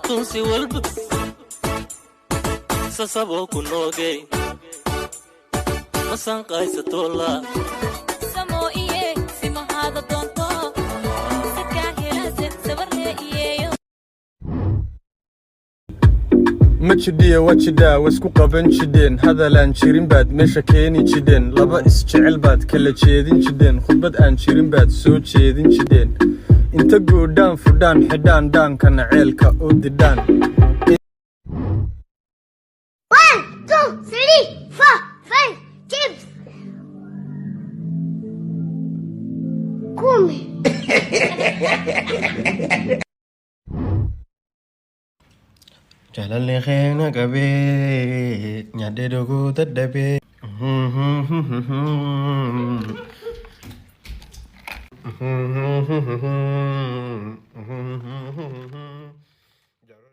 tunsi walba sasabo ku noogay masan qaysatola samo iye sima hada doonto saka helase sabarle iyeyo ma jidhiya wajidhaa wasku qaban jidheen hadalaan jirin baad meesha keeni jidheen laba isjecel baad kala jeedin jidheen khudbad aan jirin baad soo jeedin jidheen inta goodhaan fudhaan xidhaan dhaankana ceelka oo didhaan 1 2 3 4 5 chips come Jalan lekhena gabe nyade dogo tadabe